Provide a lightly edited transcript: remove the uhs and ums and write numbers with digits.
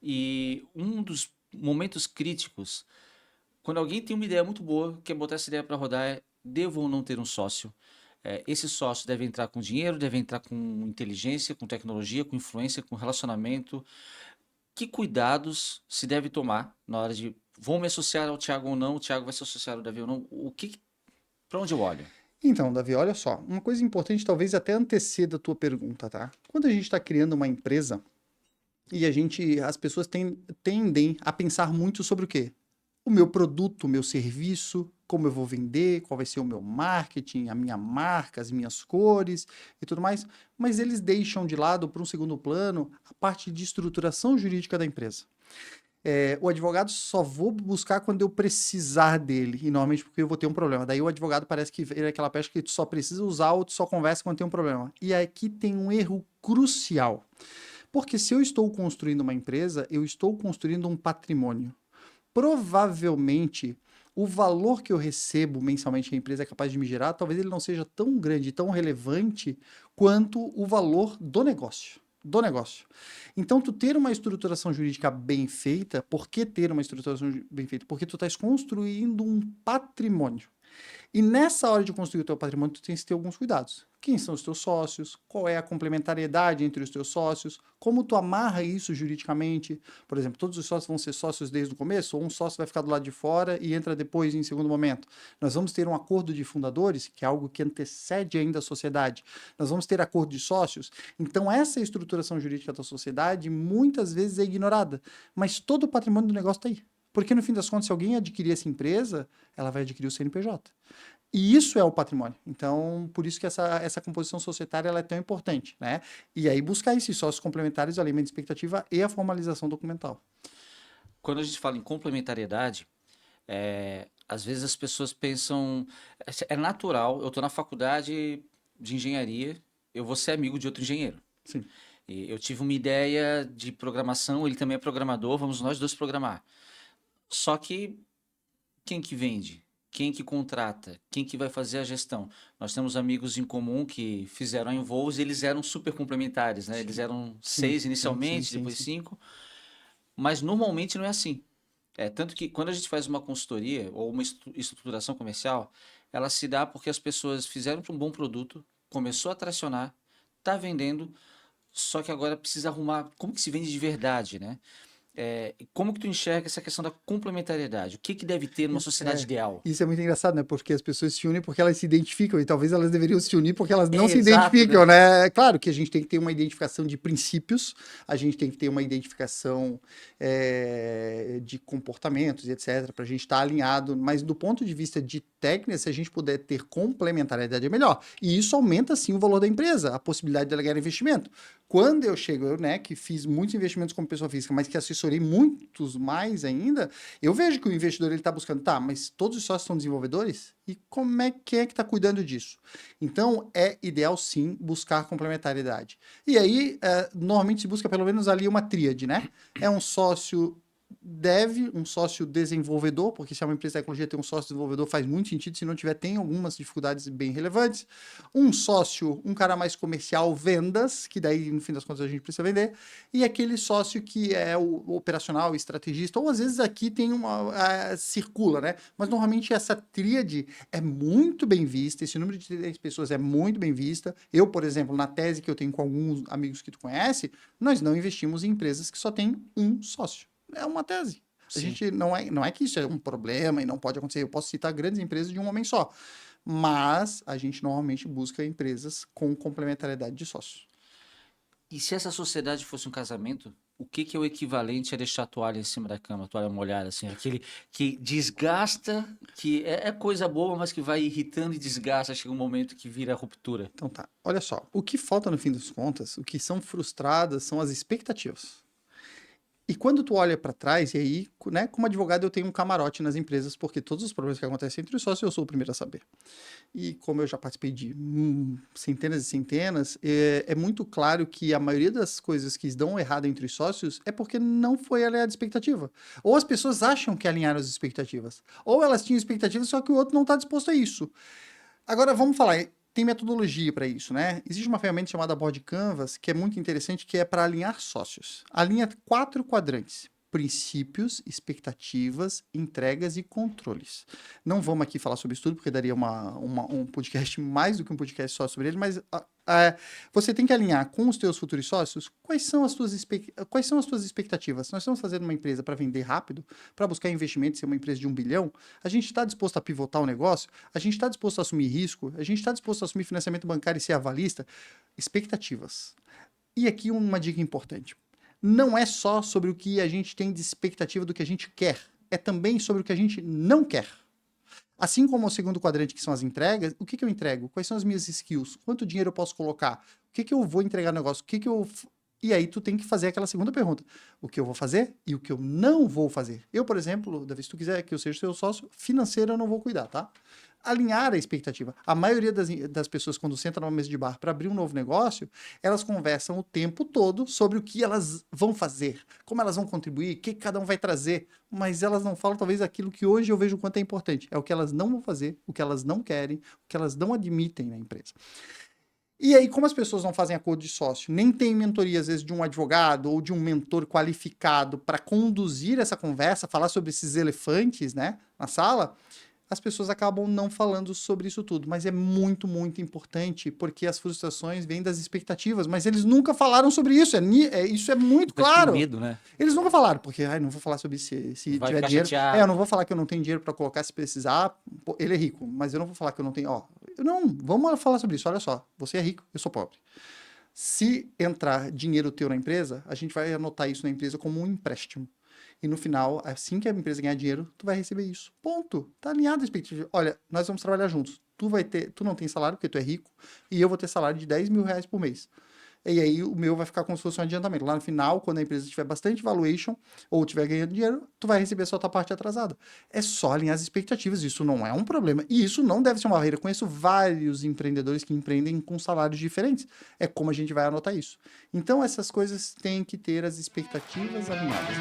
E um dos momentos críticos, quando alguém tem uma ideia muito boa, quer botar essa ideia para rodar, é devo ou não ter um sócio? Esse sócio deve entrar com dinheiro, deve entrar com inteligência, com tecnologia, com influência, com relacionamento. Que cuidados se deve tomar na hora de vou me associar ao Thiago ou não, o Thiago vai se associar ao Davi ou não? Para onde eu olho? Então, Davi, olha só, uma coisa importante, talvez até anteceda a tua pergunta, tá? Quando a gente está criando uma empresa e as pessoas tendem a pensar muito sobre o quê? O meu produto, o meu serviço, como eu vou vender, qual vai ser o meu marketing, a minha marca, as minhas cores e tudo mais, mas eles deixam de lado, para um segundo plano, a parte de estruturação jurídica da empresa. O advogado só vou buscar quando eu precisar dele, e normalmente porque eu vou ter um problema. Daí o advogado parece que ele é aquela peça que tu só precisa usar ou tu só conversa quando tem um problema. E aqui tem um erro crucial. Porque se eu estou construindo uma empresa, eu estou construindo um patrimônio. Provavelmente, o valor que eu recebo mensalmente que a empresa é capaz de me gerar, talvez ele não seja tão grande, tão relevante quanto o valor do negócio. Do negócio. Então, tu ter uma estruturação jurídica bem feita, por que ter uma estruturação bem feita? Porque tu estás construindo um patrimônio. E nessa hora de construir o teu patrimônio, tu tens que ter alguns cuidados. Quem são os teus sócios? Qual é a complementariedade entre os teus sócios? Como tu amarra isso juridicamente? Por exemplo, todos os sócios vão ser sócios desde o começo ou um sócio vai ficar do lado de fora e entra depois em segundo momento? Nós vamos ter um acordo de fundadores, que é algo que antecede ainda a sociedade. Nós vamos ter acordo de sócios. Então, essa estruturação jurídica da sociedade muitas vezes é ignorada, mas todo o patrimônio do negócio está aí. Porque no fim das contas, se alguém adquirir essa empresa, ela vai adquirir o CNPJ. E isso é o patrimônio. Então, por isso que essa composição societária ela é tão importante, né? E aí buscar esses sócios complementares, o alinhamento de expectativa e a formalização documental. Quando a gente fala em complementariedade, às vezes as pessoas pensam, é natural, eu estou na faculdade de engenharia, eu vou ser amigo de outro engenheiro. Sim. E eu tive uma ideia de programação, ele também é programador, vamos nós dois programar. Só que quem que vende? Quem que contrata? Quem que vai fazer a gestão? Nós temos amigos em comum que fizeram a Involves e eles eram super complementares, né? Eles Sim. eram Sim, 6 sim, sim, inicialmente, sim, depois sim. 5, mas normalmente não é assim. Tanto que quando a gente faz uma consultoria ou uma estruturação comercial, ela se dá porque as pessoas fizeram um bom produto, começou a tracionar, está vendendo, só que agora precisa arrumar como que se vende de verdade, né? Como que tu enxerga essa questão da complementariedade? O que que deve ter numa sociedade É, ideal? isso é muito engraçado, né? Porque as pessoas se unem porque elas se identificam, e talvez elas deveriam se unir porque elas não se Exato, identificam, né? né? É claro que a gente tem que ter uma identificação de princípios, a gente tem que ter uma identificação de comportamentos e etc., para a gente estar alinhado, mas do ponto de vista de técnica, se a gente puder ter complementariedade, é melhor. E isso aumenta, sim, o valor da empresa, a possibilidade de ela ganhar investimento. Quando eu chego, eu, né, que fiz muitos investimentos como pessoa física, mas que assessorei muitos mais ainda, eu vejo que o investidor ele está buscando, tá, mas todos os sócios são desenvolvedores? E como é que está cuidando disso? Então, é ideal sim buscar complementariedade. E aí, normalmente se busca pelo menos ali uma tríade, né? É um sócio um sócio desenvolvedor, porque se é uma empresa de tecnologia tem um sócio desenvolvedor faz muito sentido, se não tiver tem algumas dificuldades bem relevantes. Um sócio, um cara mais comercial, vendas, que daí no fim das contas a gente precisa vender, e aquele sócio que é o operacional, o estrategista, ou às vezes aqui tem circula, né? Mas normalmente essa tríade é muito bem vista, esse número de 10 pessoas é muito bem vista. Eu, por exemplo, na tese que eu tenho com alguns amigos que tu conhece, nós não investimos em empresas que só tem um sócio. É uma tese. A Sim. gente não é que isso é um problema e não pode acontecer. Eu posso citar grandes empresas de um homem só, mas a gente normalmente busca empresas com complementariedade de sócios. E se essa sociedade fosse um casamento, o que que é o equivalente a deixar a toalha em cima da cama, a toalha molhada, assim, aquele que desgasta, que é coisa boa, mas que vai irritando e desgasta, chega um momento que vira ruptura. Então tá, olha só, o que falta no fim das contas, o que são frustradas são as expectativas. E quando tu olha para trás, e aí, né, como advogado eu tenho um camarote nas empresas, porque todos os problemas que acontecem entre os sócios eu sou o primeiro a saber. E como eu já participei de centenas e centenas, é muito claro que a maioria das coisas que dão errado entre os sócios é porque não foi alinhada a expectativa. Ou as pessoas acham que alinharam as expectativas. Ou elas tinham expectativas, só que o outro não está disposto a isso. Agora, vamos falar. tem metodologia para isso, né? Existe uma ferramenta chamada Board Canvas, que é muito interessante, que é para alinhar sócios. Alinha 4 quadrantes: princípios, expectativas, entregas e controles. Não vamos aqui falar sobre isso tudo, porque daria um podcast, mais do que um podcast só sobre ele, mas você tem que alinhar com os teus futuros sócios quais são as tuas expectativas. Nós estamos fazendo uma empresa para vender rápido, para buscar investimento, ser uma empresa de 1 bilhão. A gente está disposto a pivotar o negócio? A gente está disposto a assumir risco? A gente está disposto a assumir financiamento bancário e ser avalista? Expectativas. E aqui uma dica importante. Não é só sobre o que a gente tem de expectativa do que a gente quer, é também sobre o que a gente não quer. Assim como o segundo quadrante, que são as entregas, o que eu entrego? Quais são as minhas skills? Quanto dinheiro eu posso colocar? O que eu vou entregar no negócio? E aí tu tem que fazer aquela segunda pergunta. O que eu vou fazer e o que eu não vou fazer? Eu, por exemplo, Davi, se tu quiser que eu seja seu sócio, financeiro eu não vou cuidar, tá? Alinhar a expectativa. A maioria das pessoas, quando senta numa mesa de bar para abrir um novo negócio, elas conversam o tempo todo sobre o que elas vão fazer, como elas vão contribuir, o que cada um vai trazer, mas elas não falam talvez aquilo que hoje eu vejo o quanto é importante. É o que elas não vão fazer, o que elas não querem, o que elas não admitem na empresa. E aí, como as pessoas não fazem acordo de sócio, nem tem mentoria, às vezes, de um advogado ou de um mentor qualificado para conduzir essa conversa, falar sobre esses elefantes, né, na sala, as pessoas acabam não falando sobre isso tudo. Mas é muito, muito importante, porque as frustrações vêm das expectativas, mas eles nunca falaram sobre isso. Isso é muito claro. Com medo, né? Eles nunca falaram, porque não vou falar sobre isso se Vai tiver ficar dinheiro. chateado. Eu não vou falar que eu não tenho dinheiro para colocar se precisar. Pô, ele é rico, mas eu não vou falar que eu não tenho. Vamos falar sobre isso. Olha só, você é rico, eu sou pobre. Se entrar dinheiro teu na empresa, a gente vai anotar isso na empresa como um empréstimo. E no final, assim que a empresa ganhar dinheiro, tu vai receber isso. Ponto. Tá alinhado a expectativa. Olha, nós vamos trabalhar juntos. Tu não tem salário porque tu é rico, e eu vou ter salário de 10 mil reais por mês. E aí o meu vai ficar como se fosse um adiantamento. Lá no final, quando a empresa tiver bastante valuation ou tiver ganhando dinheiro, tu vai receber só a tua parte atrasada. É só alinhar as expectativas. Isso não é um problema. E isso não deve ser uma barreira. Eu conheço vários empreendedores que empreendem com salários diferentes. É como a gente vai anotar isso. Então, essas coisas têm que ter as expectativas alinhadas.